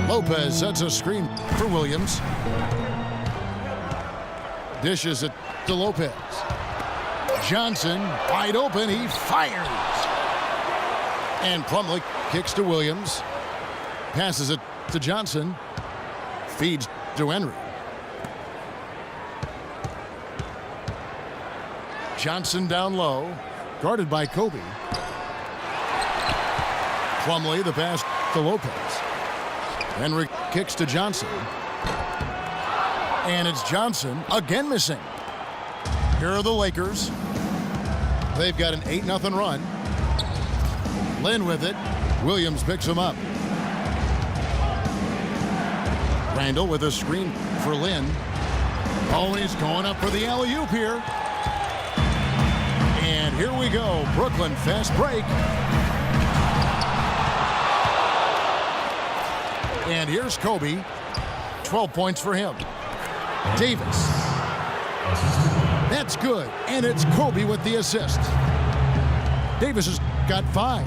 Lopez sets a screen for Williams. Dishes it to Lopez. Johnson wide open. He fires. And Plumlee kicks to Williams. Passes it to Johnson. Feeds to Henry. Johnson down low. Guarded by Kobe. Plumlee, the pass to Lopez. Henry kicks to Johnson. And it's Johnson again missing. Here are the Lakers. They've got an 8-0 run. Lin with it. Williams picks him up. Randall with a screen for Lin. Oh, and he's going up for the alley-oop here. And here we go. Brooklyn fast break. And here's Kobe. 12 points for him. Davis. That's good. And it's Kobe with the assist. Davis has got 5.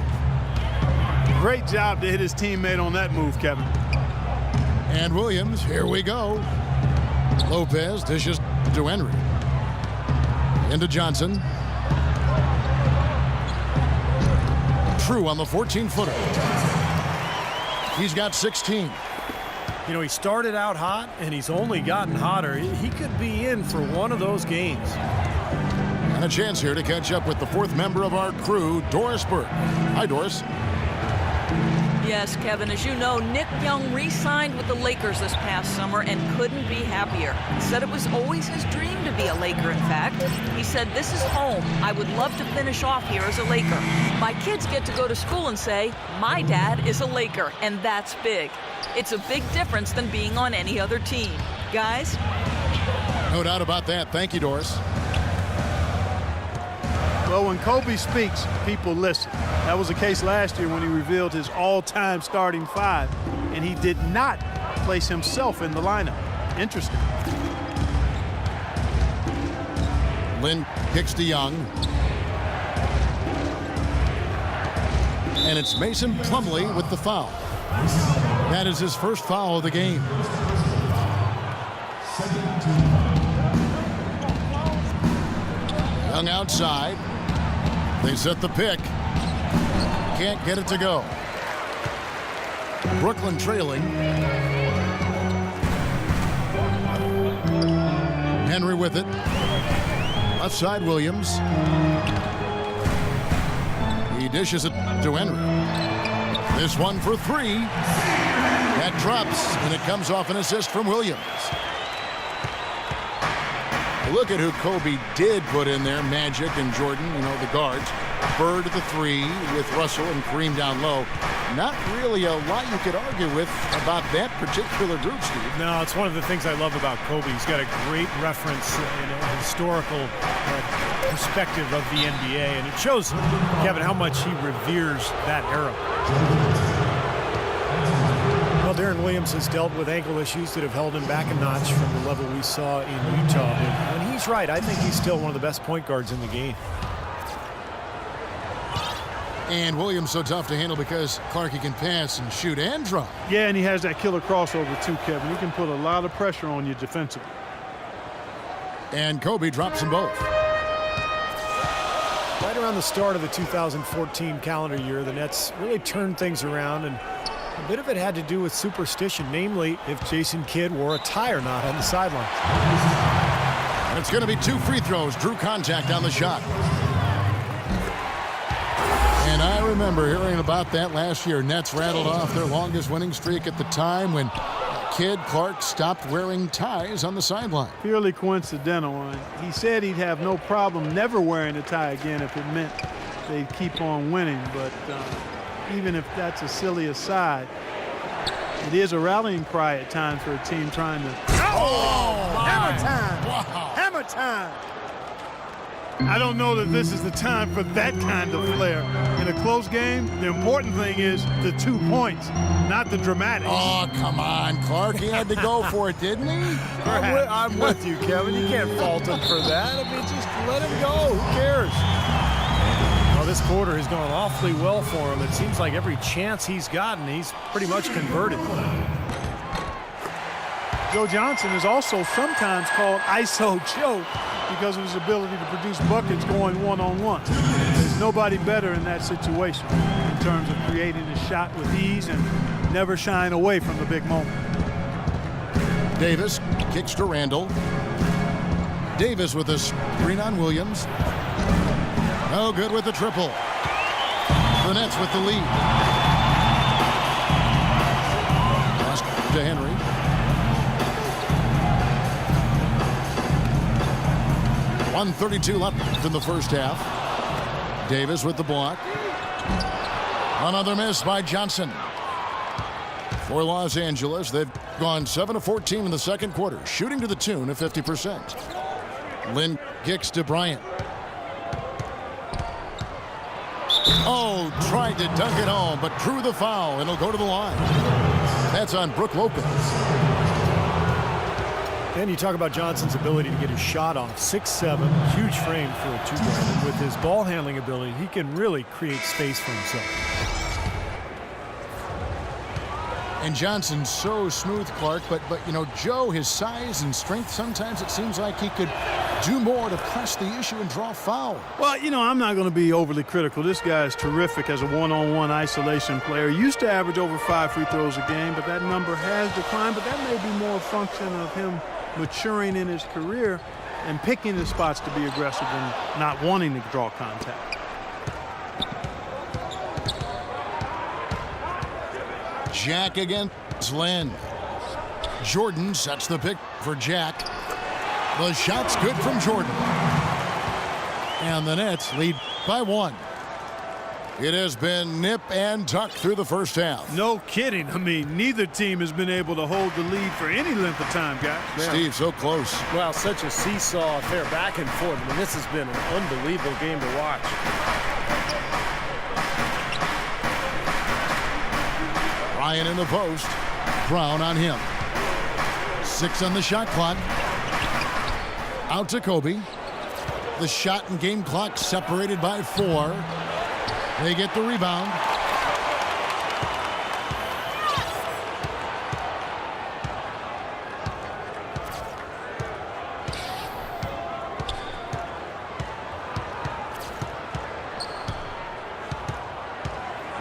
Great job to hit his teammate on that move, Kevin. And Williams, here we go. Lopez dishes to Henry. Into Johnson. True on the 14-footer. He's got 16. You know, he started out hot, and he's only gotten hotter. He could be in for one of those games. And a chance here to catch up with the 4th member of our crew, Doris Burke. Hi, Doris. Yes, Kevin, as you know, Nick Young re-signed with the Lakers this past summer and couldn't be happier. He said it was always his dream to be a Laker, in fact. He said, "This is home. I would love to finish off here as a Laker. My kids get to go to school and say, my dad is a Laker, and that's big. It's a big difference than being on any other team." Guys? No doubt about that. Thank you, Doris. Well, when Kobe speaks, people listen. That was the case last year when he revealed his all-time starting 5, and he did not place himself in the lineup. Interesting. Lin kicks to Young. And it's Mason Plumlee with the foul. That is his first foul of the game. Young outside. They set the pick. Can't get it to go. Brooklyn trailing. Henry with it. Left side, Williams. He dishes it to Henry. This one for 3. That drops, and it comes off an assist from Williams. Look at who Kobe did put in there. Magic and Jordan, you know, the guards. Bird at the 3 with Russell and Kareem down low. Not really a lot you could argue with about that particular group, Steve. No, it's one of the things I love about Kobe. He's got a great reference and a historical perspective of the NBA, and it shows, Kevin, how much he reveres that era. Well, Deron Williams has dealt with ankle issues that have held him back a notch from the level we saw in Utah. And he's right. I think he's still one of the best point guards in the game. And Williams so tough to handle because Clark, he can pass and shoot and drive. Yeah, and he has that killer crossover too, Kevin. He can put a lot of pressure on you defensively. And Kobe drops them both. Right around the start of the 2014 calendar year, the Nets really turned things around, and a bit of it had to do with superstition, namely if Jason Kidd wore a tie or not on the sideline. And it's going to be 2 free throws. Drew contact on the shot. And I remember hearing about that last year. Nets rattled off their longest winning streak at the time when Kidd Clark stopped wearing ties on the sideline. Purely coincidental. And he said he'd have no problem never wearing a tie again if it meant they'd keep on winning. But even if that's a silly aside, it is a rallying cry at times for a team trying to... Oh, hammer time! Wow. Hammer time! I don't know that this is the time for that kind of flair. In a close game, the important thing is the 2 points, not the dramatics. Oh, come on, Clark. He had to go for it, didn't he? I'm with you, Kevin. You can't fault him for that. I mean, just let him go. Who cares? Well, this quarter has gone awfully well for him. It seems like every chance he's gotten, he's pretty much converted. Joe Johnson is also sometimes called ISO Joe because of his ability to produce buckets going one-on-one. There's nobody better in that situation in terms of creating a shot with ease and never shying away from the big moment. Davis kicks to Randall. Davis with a screen on Williams. No good with the triple. The Nets with the lead. Pass to Henry. .132 left in the first half. Davis with the block. Another miss by Johnson. For Los Angeles, they've gone 7 of 14 in the second quarter, shooting to the tune of 50%. Lynn kicks to Bryant. Oh, tried to dunk it home, but drew the foul, and he'll go to the line. That's on Brook Lopez. And you talk about Johnson's ability to get his shot off. 6'7", huge frame for a two-guard. And with his ball handling ability, he can really create space for himself. And Johnson's so smooth, Clark, but you know, Joe, his size and strength, sometimes it seems like he could do more to press the issue and draw foul. Well, you know, I'm not going to be overly critical. This guy is terrific as a one-on-one isolation player. He used to average over 5 free throws a game, but that number has declined. But that may be more a function of him maturing in his career and picking the spots to be aggressive and not wanting to draw contact. Jack against Lynn. Jordan sets the pick for Jack. The shot's good from Jordan. And the Nets lead by 1. It has been nip and tuck through the first half. No kidding. I mean, neither team has been able to hold the lead for any length of time, guys. Steve, so close. Well, such a seesaw affair back and forth. I mean, this has been an unbelievable game to watch. Ryan in the post. Brown on him. 6 on the shot clock. Out to Kobe. The shot and game clock separated by 4. They get the rebound.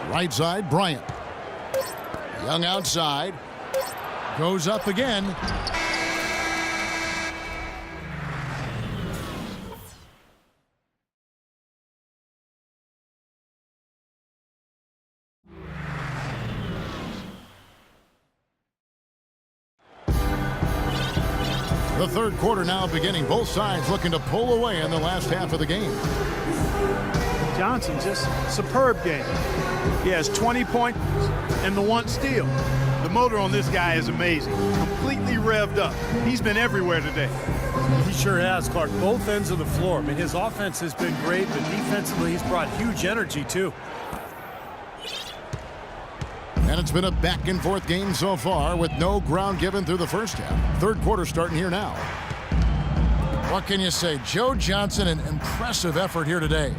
Right side, Bryant. Young outside. Goes up again. The third quarter now beginning. Both sides looking to pull away in the last half of the game. Johnson, just superb game. He has 20 points and the 1 steal. The motor on this guy is amazing. Completely revved up. He's been everywhere today. He sure has, Clark. Both ends of the floor. I mean, his offense has been great, but defensively he's brought huge energy, too. And it's been a back-and-forth game so far with no ground given through the first half. Third quarter starting here now. What can you say? Joe Johnson, an impressive effort here today.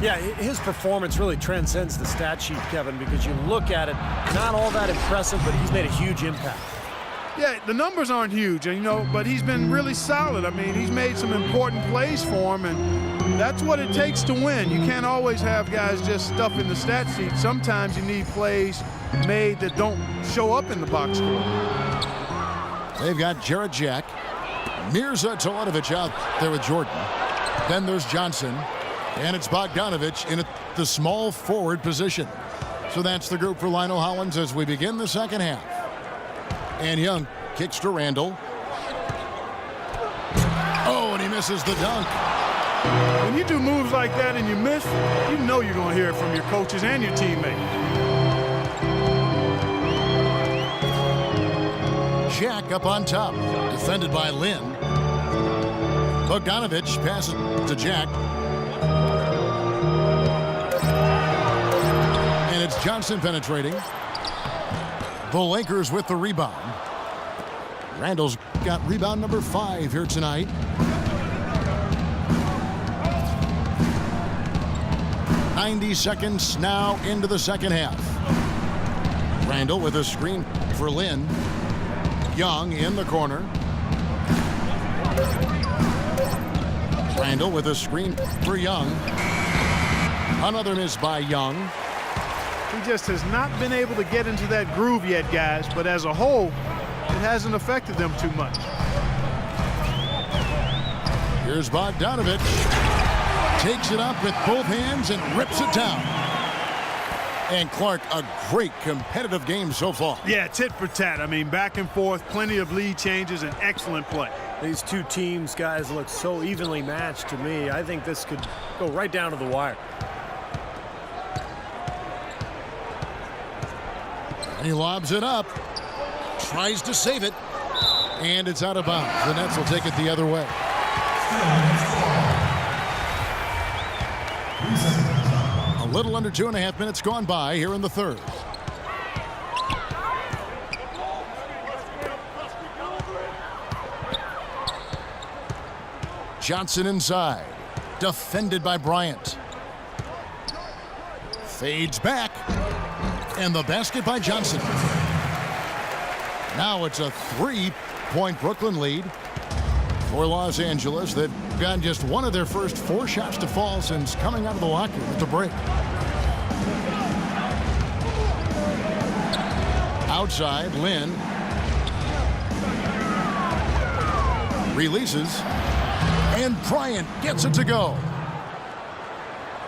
Yeah, his performance really transcends the stat sheet, Kevin, because you look at it, not all that impressive, but he's made a huge impact. Yeah, the numbers aren't huge, you know, but he's been really solid. I mean, he's made some important plays for him, and that's what it takes to win. You can't always have guys just stuffing the stat sheet. Sometimes you need plays made that don't show up in the box score. They've got Jarrett Jack, Mirza Teletovic out there with Jordan. Then there's Johnson, and it's Bogdanovich in the small forward position. So that's the group for Lionel Hollins as we begin the second half. And Young kicks to Randall. Oh, and he misses the dunk. When you do moves like that and you miss, you know you're going to hear it from your coaches and your teammates. Jack up on top, defended by Lynn. Bogdanovich passes to Jack. And it's Johnson penetrating. The Lakers with the rebound. Randall's got rebound number 5 here tonight. .90 seconds now into the second half. Randall with a screen for Lynn. Young in the corner. Randall with a screen for Young. Another miss by Young. He just has not been able to get into that groove yet, guys, but as a whole, it hasn't affected them too much. Here's Bogdanovich. Takes it up with both hands and rips it down. And Clark, a great competitive game so far. Yeah, tit for tat. I mean, back and forth, plenty of lead changes, and excellent play. These two teams, guys, look so evenly matched to me. I think this could go right down to the wire. And he lobs it up. Tries to save it. And it's out of bounds. The Nets will take it the other way. A little under 2.5 minutes gone by here in the third. Johnson inside. Defended by Bryant. Fades back. And the basket by Johnson. Now it's a 3-point Brooklyn lead for Los Angeles. They've gotten just one of their first 4 shots to fall since coming out of the locker room at the break. Outside, Lin releases, and Bryant gets it to go.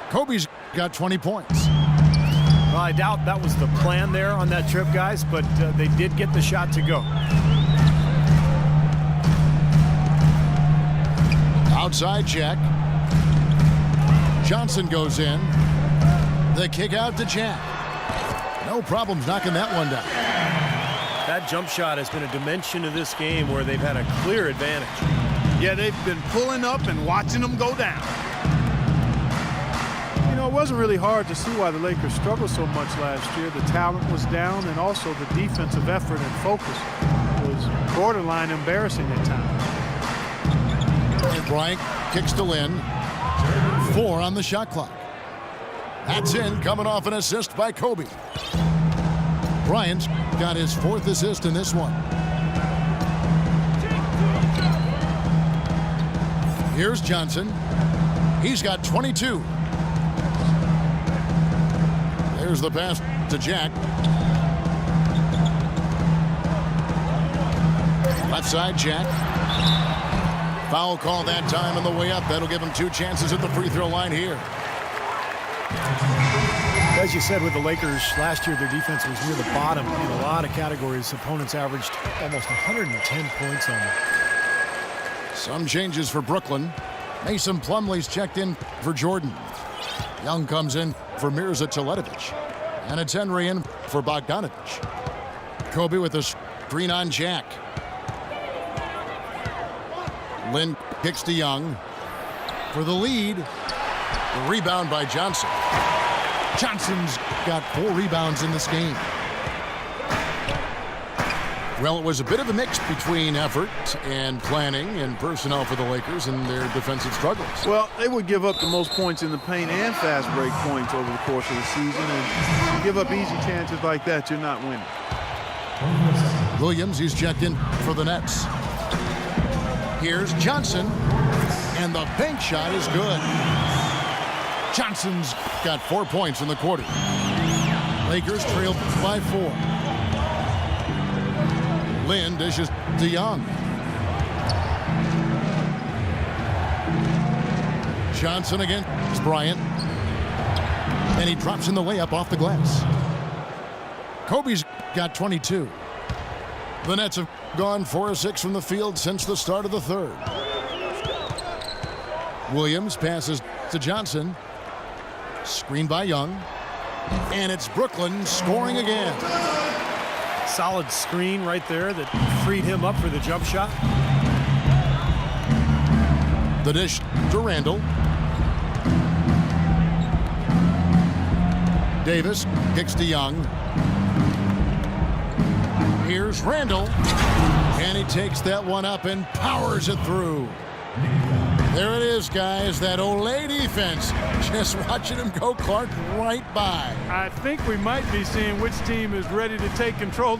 Kobe's got 20 points. Well, I doubt that was the plan there on that trip, guys, but they did get the shot to go. Outside Jack. Johnson goes in. The kick out to Jack. No problems knocking that one down. That jump shot has been a dimension of this game where they've had a clear advantage. Yeah, they've been pulling up and watching them go down. You know, it wasn't really hard to see why the Lakers struggled so much last year. The talent was down, and also the defensive effort and focus was borderline embarrassing at times. And Bryant kicks to Lin. 4 on the shot clock. That's in, coming off an assist by Kobe. Bryant's got his 4th assist in this one. Here's Johnson. He's got 22. There's the pass to Jack. Left side, Jack. Foul call that time on the way up. That'll give him 2 chances at the free throw line here. As you said with the Lakers, last year their defense was near the bottom in a lot of categories. Opponents averaged almost 110 points on them. Some changes for Brooklyn. Mason Plumlee's checked in for Jordan. Young comes in for Mirza Teletovic. And it's Henry in for Bogdanovich. Kobe with a screen on Jack. Lin kicks to Young for the lead. The rebound by Johnson. Johnson's got 4 rebounds in this game. Well, it was a bit of a mix between effort and planning and personnel for the Lakers and their defensive struggles. Well, they would give up the most points in the paint and fast break points over the course of the season, and you give up easy chances like that, you're not winning. Williams, he's checked in for the Nets. Here's Johnson, and the bank shot is good. Johnson's got 4 points in the quarter. Lakers trail by 4. Lin dishes to Young. Johnson against Bryant. And he drops in the layup off the glass. Kobe's got 22. The Nets have gone 4 of 6 from the field since the start of the third. Williams passes to Johnson. Screened by Young. And it's Brooklyn scoring again. Solid screen right there that freed him up for the jump shot. The dish to Randall. Davis kicks to Young. Here's Randall. And he takes that one up and powers it through. There it is, guys. That Olay defense. Just watching him go, Clark, right by. I think we might be seeing which team is ready to take control.